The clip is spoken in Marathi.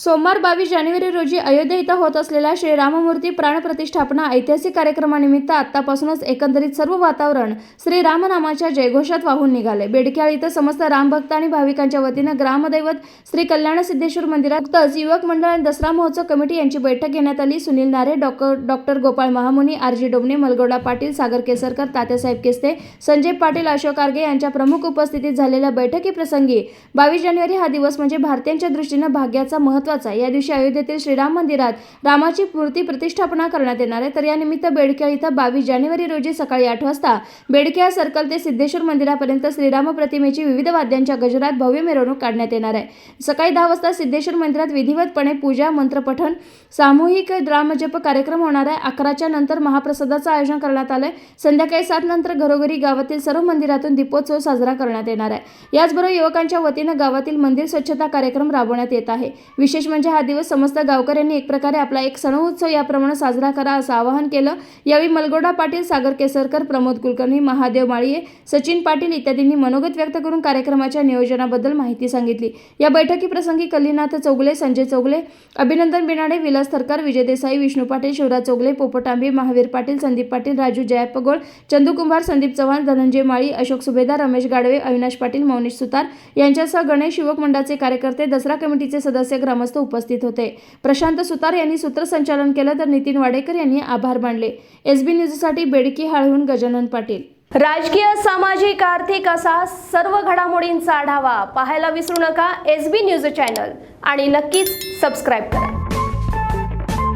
सोमवार 22 जानेवारी रोजी अयोध्या इथं होत असलेल्या श्रीराममूर्ती प्राणप्रतिष्ठापना ऐतिहासिक कार्यक्रमानिमित्त आतापासूनच एकंदरीत सर्व वातावरण श्रीरामनामाच्या जयघोषात वाहून निघाले। बेडक्याळ इथं समस्त रामभक्त आणि भाविकांच्या वतीनं ग्रामदैवत श्री कल्याण सिद्धेश्वर मंदिरात नुकतंच युवक मंडळ आणि दसरा महोत्सव कमिटी यांची बैठक घेण्यात आली। सुनील नारे, डॉक्टर गोपाळ महामुनी, आर.जी. डोमणे, मलगौडा पाटील, सागर केसरकर, तात्यासाहेब केस्ते, संजय पाटील, अशोक आर्गे यांच्या प्रमुख उपस्थितीत झालेल्या बैठकीप्रसंगी 22 जानेवारी हा दिवस म्हणजे भारतीयांच्या दृष्टीनं भाग्याचा महत्त्वाचा। या दिवशी अयोध्येतील श्रीराम मंदिरात रामाची मूर्ती प्रतिष्ठापना करण्यात येणार आहे। तर यानिमित्त बेडक्याळ इथं 22 जानेवारी रोजी सकाळी 8 वाजता बेडक्याळ सर्कल ते सिद्धेश्वर मंदिरापर्यंत श्रीराम प्रतिमेची विविध वाद्यांच्या गजरात भव्य मिरवणूक काढण्यात येणार आहे। सकाळी 10 वाजता सिद्धेश्वर मंदिरात विधिवतपणे पूजा, मंत्रपठण, सामूहिक रामजप कार्यक्रम होणार आहे। 11च्या नंतर महाप्रसादाचं आयोजन करण्यात आलंय। संध्याकाळी 7 नंतर घरोघरी गावातील सर्व मंदिरातून दीपोत्सव साजरा करण्यात येणार आहे। याचबरोबर युवकांच्या वतीनं गावातील मंदिर स्वच्छता कार्यक्रम राबवण्यात येत आहे। विशेष म्हणजे हा दिवस समस्त गावकऱ्यांनी एक प्रकारे आपला एक सण उत्सव याप्रमाणे साजरा करा असं आवाहन केलं। यावेळी मलगौडा पाटील, सागर केसरकर, प्रमोद कुलकर्णी, महादेव माळीये, सचिन पाटील इत्यादींनी मनोगत व्यक्त करून कार्यक्रमाच्या नियोजनाबद्दल माहिती सांगितली। या बैठकीप्रसंगी कल्लीनाथ चौगले, संजय चौगले, अभिनंदन बिनाडे, विलास थरकर, विजय देसाई, विष्णू पाटील, शिवराज चौगले, पोपट आंबे, महावीर पाटील, संदीप पाटील, राजू जयप्पा गोळ, चंदू कुंभार, संदीप चव्हाण, धनंजय माळी, अशोक सुभेदार, रमेश गाडवे, अविनाश पाटील, मौनीश सुतार यांच्यासह गणेश युवक मंडळाचे कार्यकर्ते, दसरा कमिटीचे सदस्य, ग्रामस्थ उपस्थित होते। प्रशांत सुतार यांनी सूत्रसंचालन केलं तर नितीन वाडेकर यांनी आभार मानले। एसबी न्यूजसाठी बेडकीहाळहून गजानन पाटील। राजकीय, सामाजिक, आर्थिक असा सर्व घडामोडींचा आढावा पाहायला विसरू नका एसबी न्यूज चॅनल आणि नक्कीच सबस्क्राइब करा।